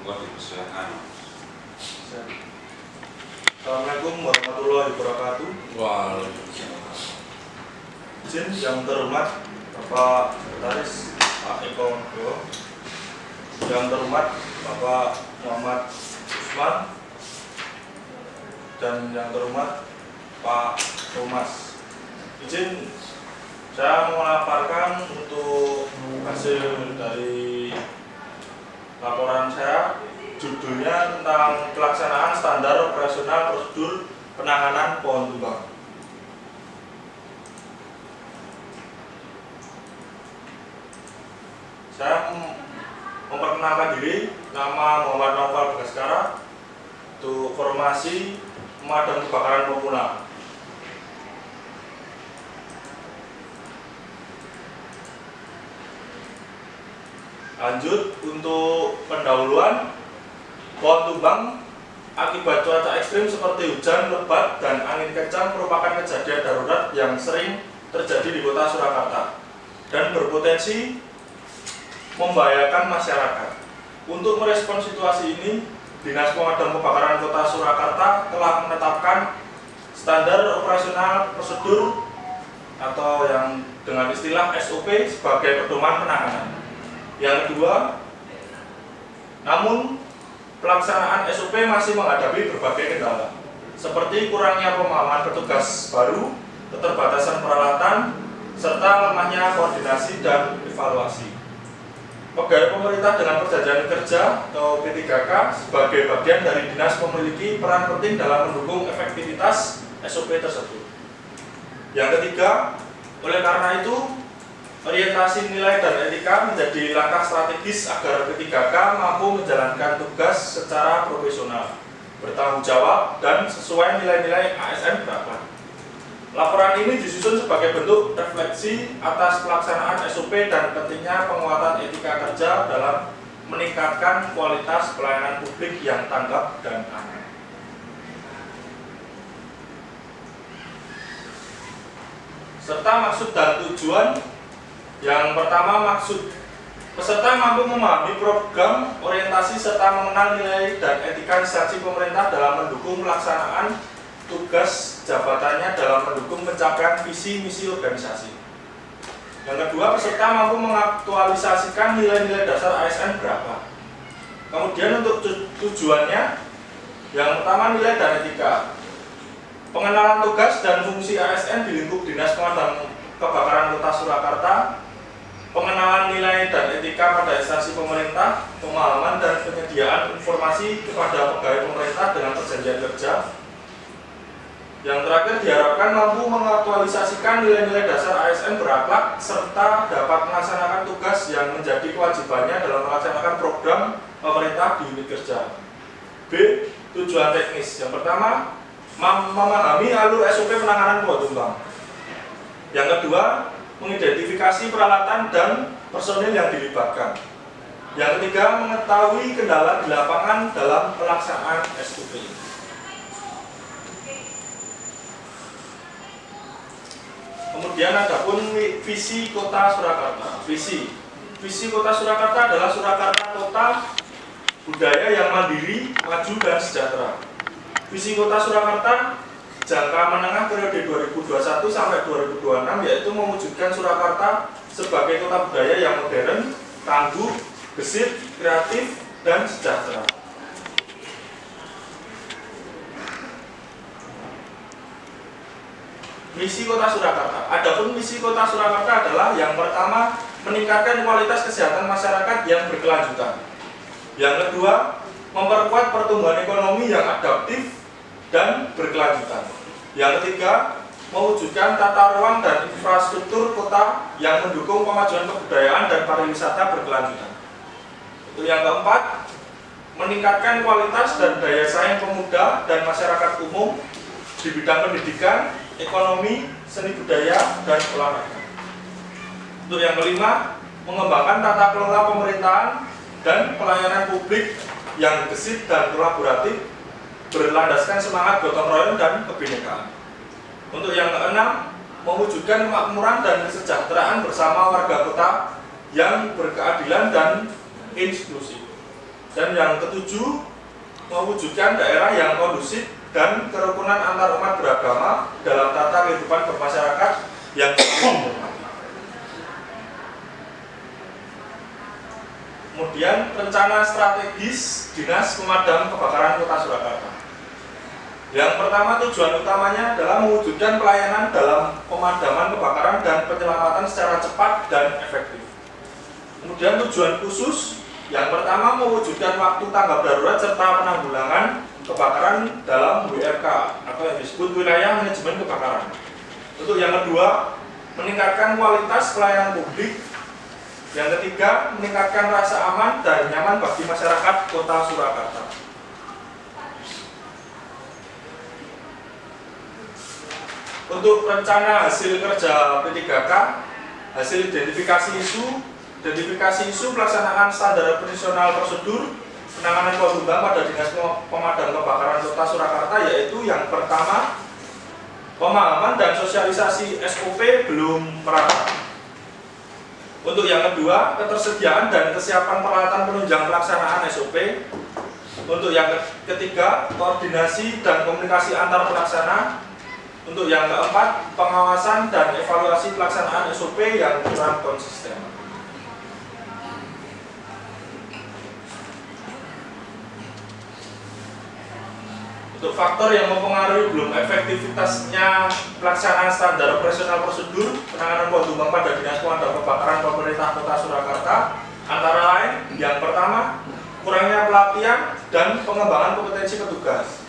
monggo dipersilakan. Assalamualaikum warahmatullahi wabarakatuh. Waalaikumsalam. Izin yang terhormat Bapak Sekretaris Pak Eko Nugroho, yang terhormat Bapak Muhammad Usman, dan yang terhormat Pak Thomas. Izin saya melaporkan untuk hasil dari laporan saya. Judulnya tentang pelaksanaan standar operasional prosedur penanganan pohon tumbang. Saya memperkenalkan diri, nama Muhammad Naufal Bagaskara, untuk formasi pemadam kebakaran komunal. Lanjut untuk pendahuluan, pohon tumbang akibat cuaca ekstrim seperti hujan lebat dan angin kencang merupakan kejadian darurat yang sering terjadi di kota Surakarta dan berpotensi membahayakan masyarakat. Untuk merespon situasi ini, Dinas Pemadam Kebakaran Kota Surakarta telah menetapkan standar operasional prosedur atau yang dengan istilah SOP sebagai pedoman penanganan. Yang kedua, namun pelaksanaan SOP masih menghadapi berbagai kendala, seperti kurangnya pemahaman petugas baru, keterbatasan peralatan, serta lemahnya koordinasi dan evaluasi. Pegawai pemerintah dengan perjanjian kerja atau P3K sebagai bagian dari dinas memiliki peran penting dalam mendukung efektivitas SOP tersebut. Yang ketiga, oleh karena itu, orientasi nilai dan etika menjadi langkah strategis agar P3K mampu menjalankan tugas secara profesional, bertanggung jawab, dan sesuai nilai-nilai ASN berapa. Laporan ini disusun sebagai bentuk refleksi atas pelaksanaan SOP dan pentingnya penguatan etika kerja dalam meningkatkan kualitas pelayanan publik yang tanggap dan aman. Serta maksud dan tujuan. Yang pertama, maksud peserta mampu memahami program, orientasi, serta mengenal nilai dan etika instansi pemerintah dalam mendukung pelaksanaan tugas jabatannya dalam mendukung pencapaian visi misi organisasi. Yang kedua, peserta mampu mengaktualisasikan nilai-nilai dasar ASN berapa. Kemudian untuk tujuannya, yang pertama nilai dan etika, pengenalan tugas dan fungsi ASN di lingkup Dinas Pemadam Kebakaran Kota Surakarta, pengenalan nilai dan etika pada instansi pemerintah, pemahaman dan penyediaan informasi kepada pegawai pemerintah dengan perjanjian kerja. Yang terakhir, diharapkan mampu mengaktualisasikan nilai-nilai dasar ASN berakhlak serta dapat melaksanakan tugas yang menjadi kewajibannya dalam melaksanakan program pemerintah di unit kerja. B. Tujuan teknis. Yang pertama, memahami alur SOP penanganan pohon tumbang. Yang kedua, mengidentifikasi peralatan dan personil yang dilibatkan. Yang ketiga, mengetahui kendala di lapangan dalam pelaksanaan SOP. Kemudian ada pun visi Kota Surakarta. Visi Kota Surakarta adalah Surakarta kota budaya yang mandiri, maju dan sejahtera. Visi Kota Surakarta jangka menengah periode 2021 sampai 2026 yaitu mewujudkan Surakarta sebagai kota budaya yang modern, tangguh, gesit, kreatif, dan sejahtera. Misi Kota Surakarta. Adapun misi Kota Surakarta adalah yang pertama, meningkatkan kualitas kesehatan masyarakat yang berkelanjutan. Yang kedua, memperkuat pertumbuhan ekonomi yang adaptif dan berkelanjutan. Yang ketiga, mewujudkan tata ruang dan infrastruktur kota yang mendukung kemajuan kebudayaan dan pariwisata berkelanjutan. Itu yang keempat, meningkatkan kualitas dan daya saing pemuda dan masyarakat umum di bidang pendidikan, ekonomi, seni budaya, dan olahraga. Untuk yang kelima, mengembangkan tata kelola pemerintahan dan pelayanan publik yang gesit dan kolaboratif, berlandaskan semangat gotong royong dan kebinekaan. Untuk yang keenam, mewujudkan kemakmuran dan kesejahteraan bersama warga kota yang berkeadilan dan inklusif. Dan yang ketujuh, mewujudkan daerah yang kondusif dan kerukunan antar umat beragama dalam tata kehidupan bermasyarakat yang kemudian rencana strategis Dinas Pemadam Kebakaran Kota Surakarta. Yang pertama, tujuan utamanya adalah mewujudkan pelayanan dalam pemadaman kebakaran dan penyelamatan secara cepat dan efektif. Kemudian tujuan khusus, yang pertama mewujudkan waktu tanggap darurat serta penanggulangan kebakaran dalam WMK atau yang disebut wilayah manajemen kebakaran. Untuk yang kedua, meningkatkan kualitas pelayanan publik. Yang ketiga, meningkatkan rasa aman dan nyaman bagi masyarakat Kota Surakarta. Untuk rencana hasil kerja P3K, hasil identifikasi isu pelaksanaan standar operasional prosedur penanganan pohon tumbang pada Dinas Pemadam Kebakaran Kota Surakarta, yaitu yang pertama, pemahaman dan sosialisasi SOP belum merata. Untuk yang kedua, ketersediaan dan kesiapan peralatan penunjang pelaksanaan SOP. Untuk yang ketiga, koordinasi dan komunikasi antar pelaksana. Untuk yang keempat, pengawasan dan evaluasi pelaksanaan SOP yang kurang konsisten. Untuk faktor yang mempengaruhi belum efektivitasnya pelaksanaan standar operasional prosedur penanganan pohon tumbang pada Dinas Pemadam Kebakaran Pemerintah Kota Surakarta antara lain, yang pertama, kurangnya pelatihan dan pengembangan kompetensi petugas.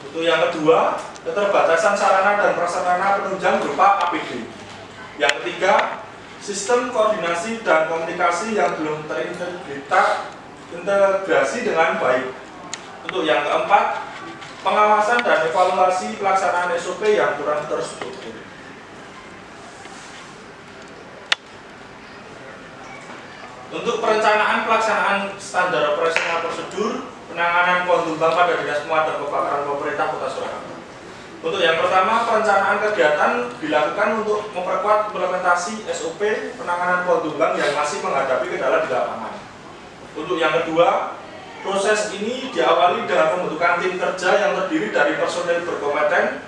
Untuk yang kedua, keterbatasan sarana dan prasarana penunjang berupa APD. Yang ketiga, sistem koordinasi dan komunikasi yang belum terintegrasi dengan baik. Untuk yang keempat, pengawasan dan evaluasi pelaksanaan SOP yang kurang terstruktur. Untuk perencanaan pelaksanaan standar operasional prosedur penanganan pohon tumbang pada Dinas Pemadam Kebakaran Pemerintah Kota Surakarta. Untuk yang pertama, perencanaan kegiatan dilakukan untuk memperkuat implementasi SOP penanganan pohon tumbang yang masih menghadapi kendala di lapangan. Untuk yang kedua, proses ini diawali dengan pembentukan tim kerja yang terdiri dari personel berkompeten,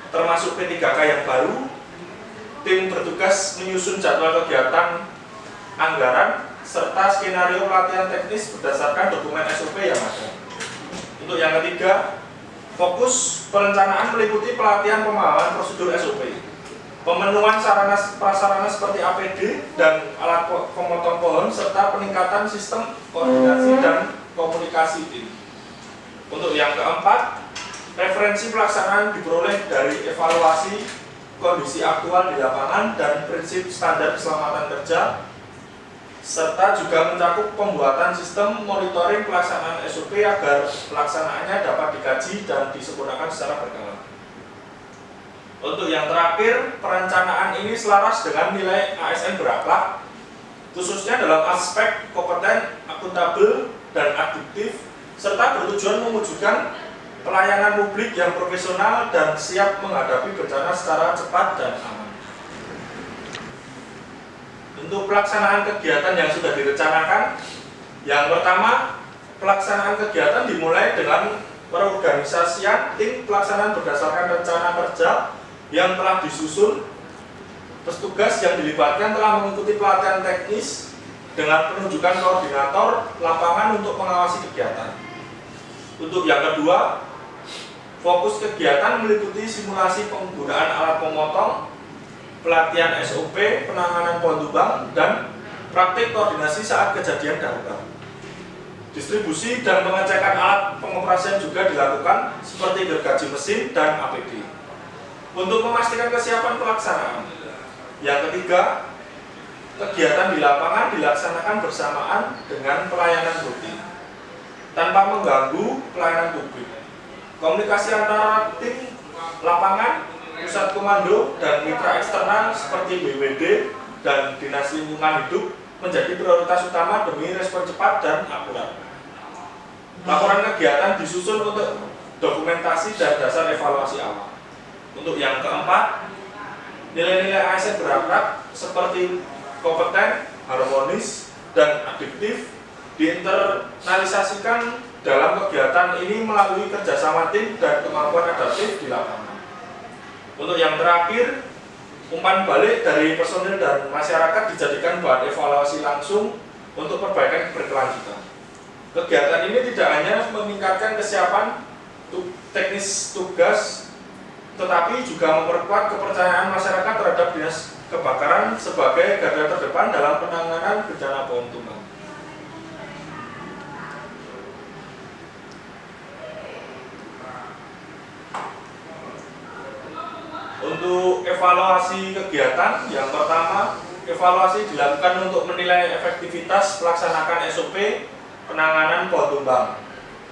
termasuk P3K yang baru. Tim bertugas menyusun jadwal kegiatan, anggaran, serta skenario pelatihan teknis berdasarkan dokumen SOP yang ada. Untuk yang ketiga, fokus perencanaan meliputi pelatihan pemahaman prosedur SOP, pemenuhan sarana prasarana seperti APD dan alat pemotong pohon, serta peningkatan sistem koordinasi dan komunikasi tim. Untuk yang keempat, referensi pelaksanaan diperoleh dari evaluasi kondisi aktual di lapangan dan prinsip standar keselamatan kerja, serta juga mencakup pembuatan sistem monitoring pelaksanaan SOP agar pelaksanaannya dapat dikaji dan disempurnakan secara berkala. Untuk yang terakhir, perencanaan ini selaras dengan nilai ASN berakhlak, khususnya dalam aspek kompeten, akuntabel, dan aduktif, serta bertujuan mewujudkan pelayanan publik yang profesional dan siap menghadapi bencana secara cepat dan aman. Untuk pelaksanaan kegiatan yang sudah direncanakan, yang pertama, pelaksanaan kegiatan dimulai dengan perorganisasian tim pelaksanaan berdasarkan rencana kerja yang telah disusun. Petugas yang dilibatkan telah mengikuti pelatihan teknis dengan penunjukan koordinator lapangan untuk mengawasi kegiatan. Untuk yang kedua, fokus kegiatan meliputi simulasi penggunaan alat pemotong, pelatihan SOP penanganan pohon tumbang, dan praktik koordinasi saat kejadian darurat. Distribusi dan pengecekan alat pengoperasian juga dilakukan seperti gergaji mesin dan APD. Untuk memastikan kesiapan pelaksanaan, yang ketiga, kegiatan di lapangan dilaksanakan bersamaan dengan pelayanan rutin tanpa mengganggu pelayanan publik. Komunikasi antara tim lapangan, pusat komando, dan mitra eksternal seperti BWD dan Dinas Lingkungan Hidup menjadi prioritas utama demi respon cepat dan akurat. Laporan kegiatan disusun untuk dokumentasi dan dasar evaluasi awal. Untuk yang keempat, nilai-nilai ASN berakhlak seperti kompeten, harmonis, dan adiktif diinternalisasikan dalam kegiatan ini melalui kerjasama tim dan kemampuan adaptif di lapangan. Untuk yang terakhir, umpan balik dari personil dan masyarakat dijadikan bahan evaluasi langsung untuk perbaikan berkelanjutan. Kegiatan ini tidak hanya meningkatkan kesiapan teknis tugas, tetapi juga memperkuat kepercayaan masyarakat terhadap dinas kebakaran sebagai garda terdepan dalam penanganan bencana pohon tumbang. Untuk evaluasi kegiatan, yang pertama, evaluasi dilakukan untuk menilai efektivitas pelaksanaan SOP penanganan pohon tumbang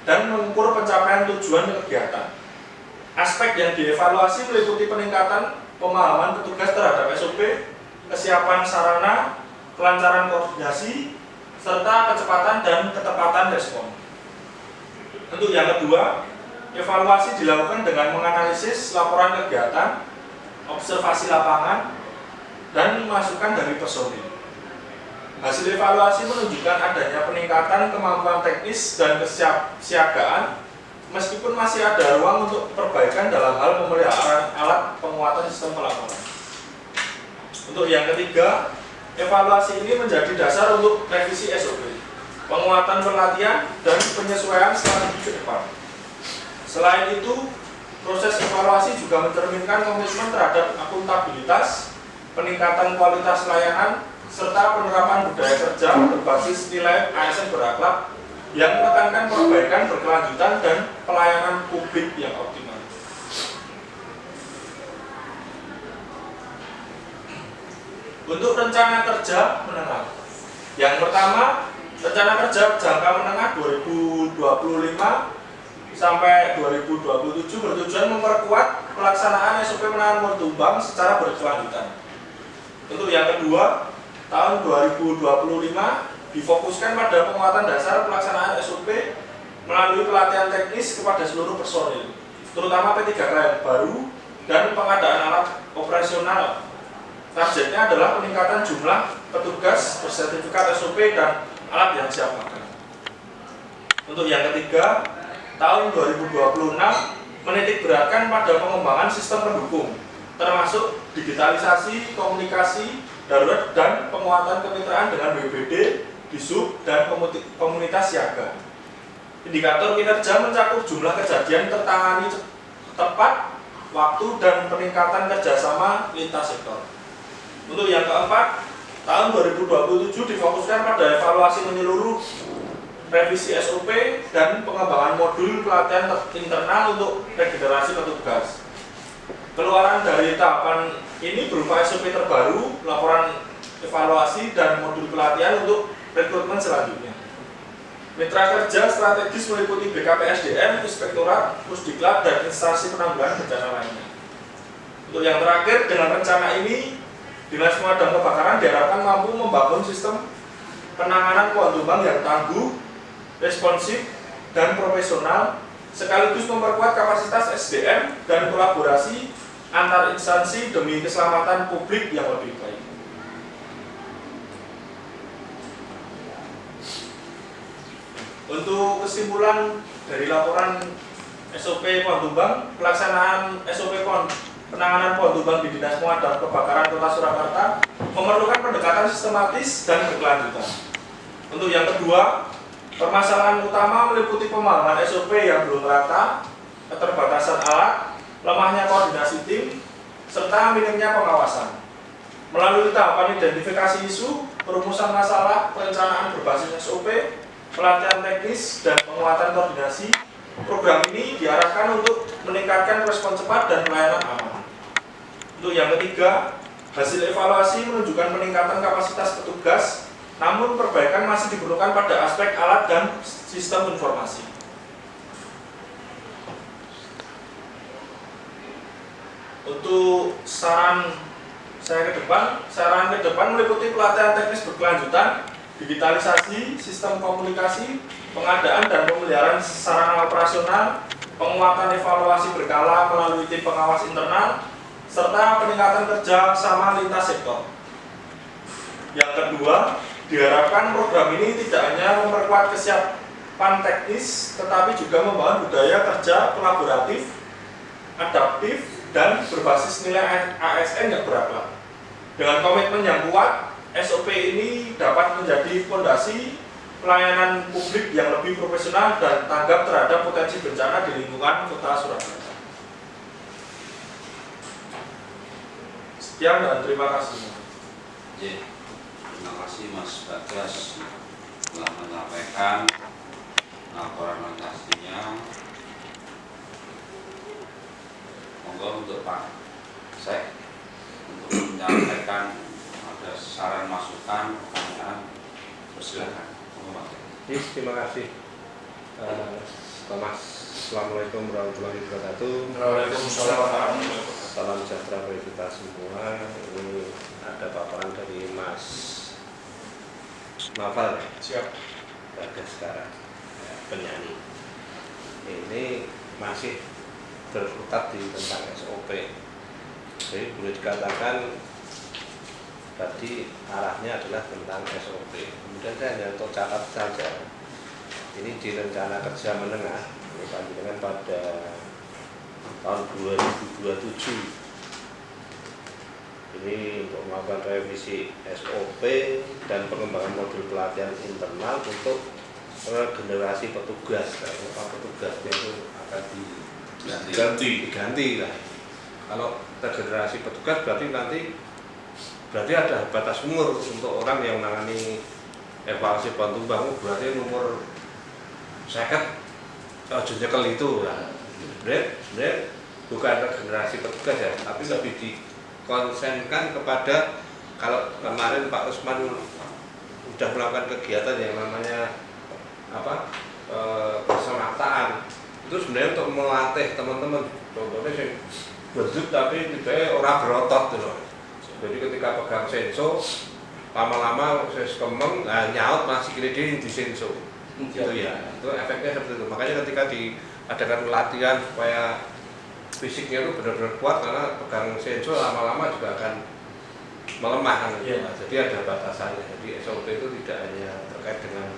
dan mengukur pencapaian tujuan kegiatan. Aspek yang dievaluasi meliputi peningkatan pemahaman petugas terhadap SOP, kesiapan sarana, kelancaran koordinasi, serta kecepatan dan ketepatan respon. Untuk yang kedua, evaluasi dilakukan dengan menganalisis laporan kegiatan, observasi lapangan, dan masukan dari personil. Hasil evaluasi menunjukkan adanya peningkatan kemampuan teknis dan kesiagaan, meskipun masih ada ruang untuk perbaikan dalam hal pemeliharaan alat penguatan sistem pelaporan. Untuk yang ketiga, evaluasi ini menjadi dasar untuk revisi SOP, penguatan pelatihan, dan penyesuaian strategi ke depan. Selain itu, proses evaluasi juga mencerminkan komitmen terhadap akuntabilitas, peningkatan kualitas layanan, serta penerapan budaya kerja berbasis nilai ASN berakhlak yang menekankan perbaikan berkelanjutan dan pelayanan publik yang optimal. Untuk rencana kerja menengah, yang pertama, rencana kerja jangka menengah 2025 sampai 2027 bertujuan memperkuat pelaksanaan SOP penanganan pohon tumbang secara berkelanjutan. Untuk yang kedua, tahun 2025 difokuskan pada penguatan dasar pelaksanaan SOP melalui pelatihan teknis kepada seluruh personil, terutama P3K yang baru dan pengadaan alat operasional. Targetnya adalah peningkatan jumlah petugas bersertifikat SOP dan alat yang siap pakai. Untuk yang ketiga, tahun 2026 menitik beratkan pada pengembangan sistem pendukung, termasuk digitalisasi, komunikasi, darurat, dan penguatan kemitraan dengan BPBD, Disub, dan komunitas siaga. Indikator kinerja mencakup jumlah kejadian tertangani tepat, waktu, dan peningkatan kerjasama lintas sektor. Untuk yang keempat, tahun 2027 difokuskan pada evaluasi menyeluruh, revisi SOP, dan pengembangan modul pelatihan internal untuk regenerasi petugas. Keluaran dari tahapan ini berupa SOP terbaru, laporan evaluasi, dan modul pelatihan untuk rekrutmen selanjutnya. Mitra kerja strategis meliputi BKPSDM, Inspektorat, Pusdiklat, dan instansi penanggulangan bencana lainnya. Untuk yang terakhir, dengan rencana ini, Dinas Pemadam Kebakaran diharapkan mampu membangun sistem penanganan pohon tumbang yang tangguh, responsif, dan profesional, sekaligus memperkuat kapasitas SDM dan kolaborasi antar instansi demi keselamatan publik yang lebih baik. Untuk kesimpulan dari laporan SOP pohon tumbang, pelaksanaan SOP penanganan pohon tumbang di Dinas Pemadam Kebakaran Kota Surakarta memerlukan pendekatan sistematis dan berkelanjutan. Untuk yang kedua, permasalahan utama meliputi pemahaman SOP yang belum rata, keterbatasan alat, lemahnya koordinasi tim, serta minimnya pengawasan. Melalui tahapan identifikasi isu, perumusan masalah, perencanaan berbasis SOP, pelatihan teknis, dan penguatan koordinasi, program ini diarahkan untuk meningkatkan respon cepat dan pelayanan aman. Untuk yang ketiga, hasil evaluasi menunjukkan peningkatan kapasitas petugas, namun perbaikan masih diperlukan pada aspek alat dan sistem informasi. Untuk saran ke depan meliputi pelatihan teknis berkelanjutan, digitalisasi, sistem komunikasi, pengadaan dan pemeliharaan sarana operasional, penguatan evaluasi berkala melalui tim pengawas internal, serta peningkatan kerja sama lintas sektor. Yang kedua, Diharapkan program ini tidak hanya memperkuat kesiapan teknis, tetapi juga membangun budaya kerja kolaboratif, adaptif, dan berbasis nilai ASN yang berakhlak. Dengan komitmen yang kuat, SOP ini dapat menjadi fondasi pelayanan publik yang lebih profesional dan tanggap terhadap potensi bencana di lingkungan Kota Surakarta. Sekian dan terima kasih. Terima kasih Mas Bagas telah menyampaikan laporan orientasinya. Monggo untuk Pak Sek untuk menyampaikan ada saran masukan pertanyaan, persilakan. Monggo Pak Sek. Terima kasih Thomas. Assalamualaikum warahmatullahi wabarakatuh. Waalaikumsalam warahmatullahi wabarakatuh. Salam sejahtera bagi kita semua. Ini ada paparan dari Mas Novel. Siap. Bagas sekarang ya, penyanyi. Ini masih berkutat di tentang SOP. Jadi boleh dikatakan tadi arahnya adalah tentang SOP. Kemudian saya hanya untuk catat saja. Ini di rencana kerja menengah dengan pada tahun 2027. Ini untuk melakukan revisi SOP dan pengembangan modul pelatihan internal untuk regenerasi petugas. Karena petugasnya itu akan diganti lah. Kalau regenerasi petugas berarti ada batas umur untuk orang yang menangani evaluasi pohon tumbang. Berarti umur seket nyekel itu lah. Sebenarnya bukan regenerasi petugas ya, tapi lebih dikonsenkan kepada, kalau kemarin Pak Usman sudah melakukan kegiatan yang namanya pesertaan, itu sebenarnya untuk melatih teman-teman. Contohnya sih berduk tapi tidak orang berotot gitu. Jadi ketika pegang senso lama-lama saya kemeng, nyaut masih kira-kira di senso. Gitu ya, itu efeknya seperti itu. Makanya ketika diadakan latihan supaya fisiknya itu benar-benar kuat, karena pegang sensor lama-lama juga akan melemah kan. Yeah. Jadi ada batasannya. Jadi SOP itu tidak hanya terkait dengan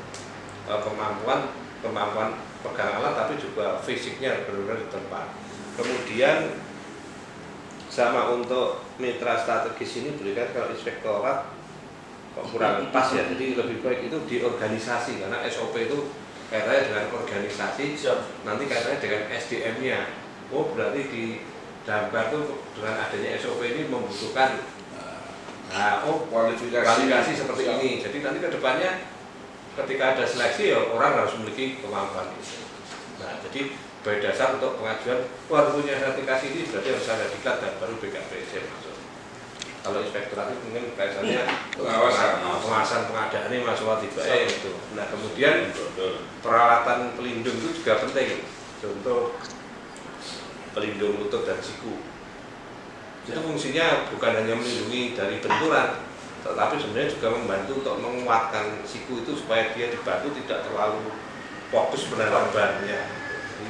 kemampuan pegang alat, tapi juga fisiknya benar-benar di tempat. Kemudian sama untuk mitra strategis ini berikan kalau inspektorat kok kurang pas ya, jadi lebih baik itu di organisasi, karena SOP itu kaitannya dengan organisasi. Siap. Nanti kaitannya dengan SDM-nya. Oh berarti di damkar itu dengan adanya SOP ini membutuhkan kualifikasi seperti ini. Jadi nanti ke depannya ketika ada seleksi ya orang harus memiliki kemampuan itu. Nah jadi sebagai dasar untuk pengajuan harus punya sertifikasi ini, berarti harus ada diklat dan baru BKPSDM masuk. Kalau inspektorat itu mungkin kaitannya pengawasan pengadaan ini masuk tiba itu. Nah kemudian peralatan pelindung itu juga penting. Contoh pelindung lutut dan siku. Itu fungsinya bukan hanya melindungi dari benturan, tetapi sebenarnya juga membantu untuk menguatkan siku itu supaya dia dibantu tidak terlalu fokus menanam bannya. Jadi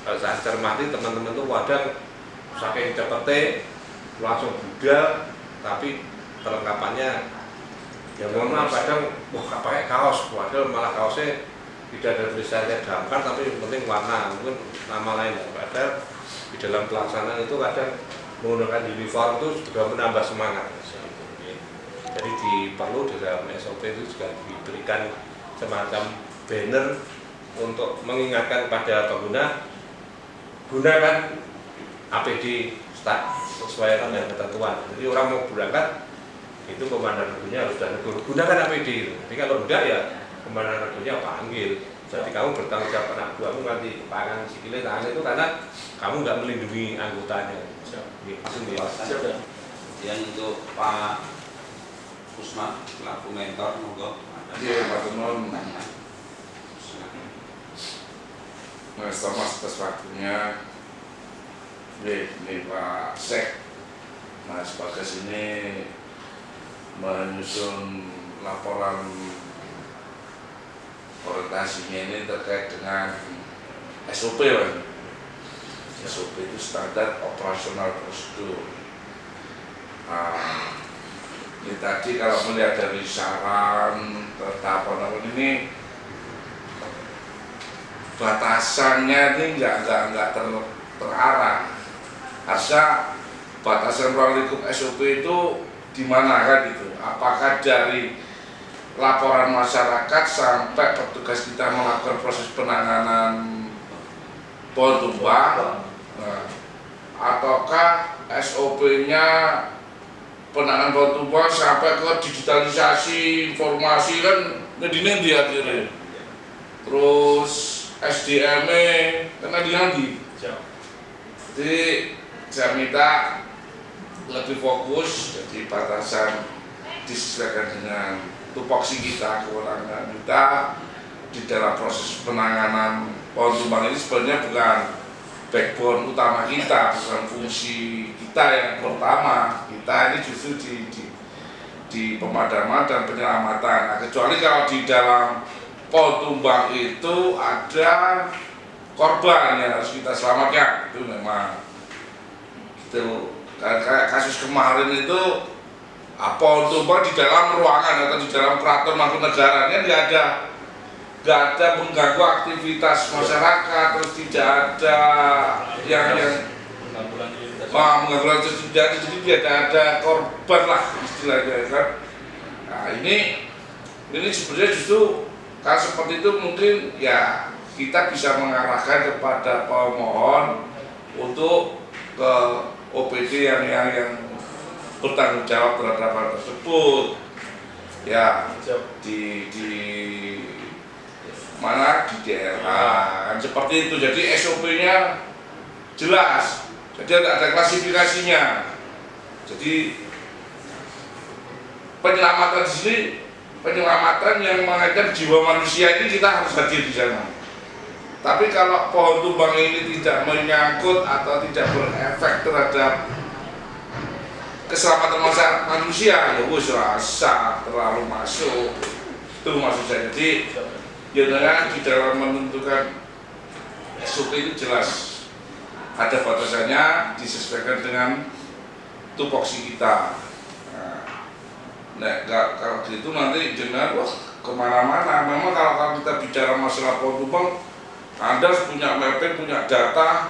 kalau saya cermati teman-teman itu kadang saking cepetnya langsung budal, tapi perlengkapannya ya mohon maaf kadang pakai kaos, padahal malah kaosnya tidak ada tulisannya damkar, tapi yang penting warna, mungkin nama lain ya. Padahal di dalam pelaksanaan itu kadang menggunakan uniform itu juga menambah semangat. Jadi perlu di dalam SOP itu juga diberikan semacam banner untuk mengingatkan pada pengguna, gunakan APD sesuai dengan ketentuan. Jadi orang mau berangkat itu komandan regunya harus sudah negur, gunakan APD itu. Jadi kalau enggak ya komandan regunya panggil. Jadi kamu bertanggung jawab anak buahmu nanti pangan sikile tangan itu karena kamu nggak melindungi anggotanya. Siap. Yang untuk Pak Usman selaku mentor, monggo. Iya, Pak Tumon. Mas Thomas atas waktunya. Ini Pak Sek, Mas Bagas ini menyusun laporan orientasinya ini terkait dengan SOP kan. SOP itu standar operasional prosedur. Ini tadi kalau melihat dari saran penetapan ini batasannya ini nggak terarah. Harusnya batasan ruang lingkup SOP itu di mana kan gitu? Apakah dari laporan masyarakat sampai petugas kita melakukan proses penanganan pohon tumbang, ataukah SOP-nya penanganan pohon tumbang sampai ke digitalisasi informasi kan nanti akhirnya, terus SDM-nya kan nanti. Jadi saya minta lebih fokus, jadi batasan disesuaikan dengan tupoksi kita, kewenangan kita di dalam proses penanganan pohon tumbang ini. Sebenarnya bukan backbone utama kita, bukan fungsi kita yang pertama. Kita ini justru di pemadaman dan penyelamatan. Nah, kecuali kalau di dalam pohon tumbang itu ada korban yang harus kita selamatkan, itu memang itu. Kayak kasus kemarin itu pohon tumbang di dalam ruangan atau di dalam keraton Mangkunegaran, nggak ada mengganggu aktivitas masyarakat, terus tidak ada yang mengganggu tidak, jadi tidak ada korban lah istilahnya kan. Nah ini sebenarnya justru kalau seperti itu mungkin ya kita bisa mengarahkan kepada pemohon untuk ke OPD yang bertanggung jawab terhadap hal tersebut ya, di mana di daerah kan seperti itu. Jadi SOP-nya jelas, jadi ada klasifikasinya. Jadi penyelamatan di sini, penyelamatan yang mengaitkan jiwa manusia ini kita harus hadir di sana. Tapi kalau pohon tumbang ini tidak menyangkut atau tidak berefek terhadap keselamatan manusia, ya wis rasa terlalu masuk. Itu maksud saya. Jadi ya di dalam menentukan SOP itu jelas ada batasannya, disesuaikan dengan tupoksi kita. Nah, kalau gitu nanti jangan wah kemana-mana. Memang kalau kita bicara masalah pohon tumbang, Anda harus punya mapping, punya data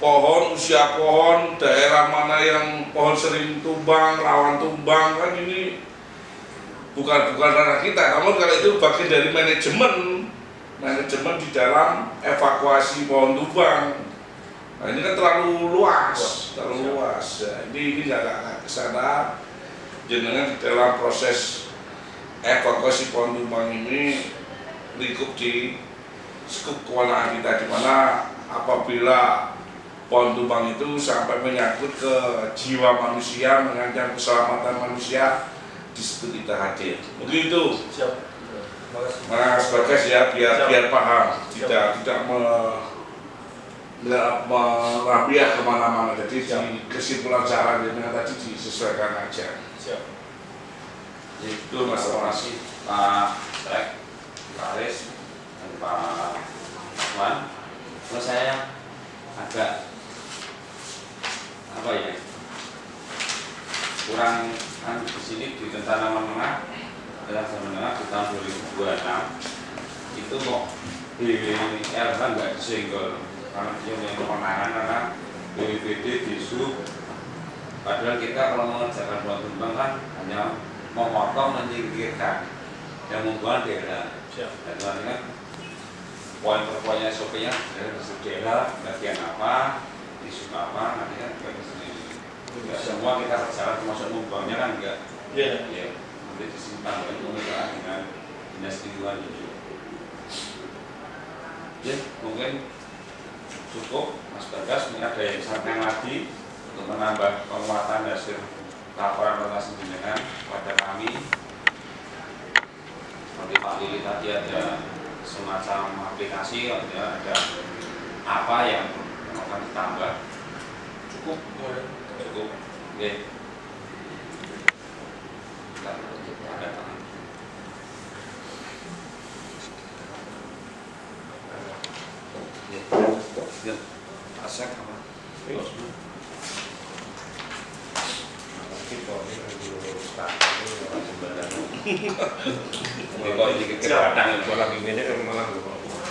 pohon, usia pohon, daerah mana yang pohon sering tumbang, rawan tumbang, kan ini bukan ranah kita. Namun kalau itu bagian dari manajemen di dalam evakuasi pohon tumbang. Nah ini kan terlalu luas. Ya, ini nggak kesana. Jenengan di dalam proses evakuasi pohon tumbang ini lingkup di skup kewenangan kita, di mana apabila pohon tumbang itu sampai menyangkut ke jiwa manusia, mengancam keselamatan manusia, di situ kita hadir. Mungkin itu. Siap. Mas Bagas ya, biar paham, tidak merapiah kemana-mana. Jadi di kesimpulan saran yang tadi disesuaikan aja. Siap. Itu Mas Informasi Pak Sek, Pak Aris, dan Pak Wan. Terus saya agak kurang di sini di Tentara Menengah adalah menengah di tahun 2026 itu kok BWLH nggak disenggol karena dia yang kemenangan, karena BPD disub. Padahal kita kalau mengerjakan pohon tumbang kan hanya memotong, menyingkirkan yang membuat daerah. Dan artinya poin per poinnya SOP-nya daerah bagian apa, isu apa, nanti kan kita sendiri. Enggak semua kita kerjakan termasuk membuangnya kan enggak. Iya. Ya, nanti disimpan dan pemeriksaan dengan dinas lingkungan itu. Ya, mungkin cukup Mas Bagas. Ini ada yang sampaikan lagi untuk menambah penguatan hasil laporan presentasi jenengan pada kami. Seperti Pak Lili tadi ada semacam aplikasi, ada apa yang akan ditambah. Cukup. Oke. Kita ada tangan. Asek apa? Iki kok iki lurus tak itu ora sembarangan. Ini kok dikit-dikit kadang Malah ngene malah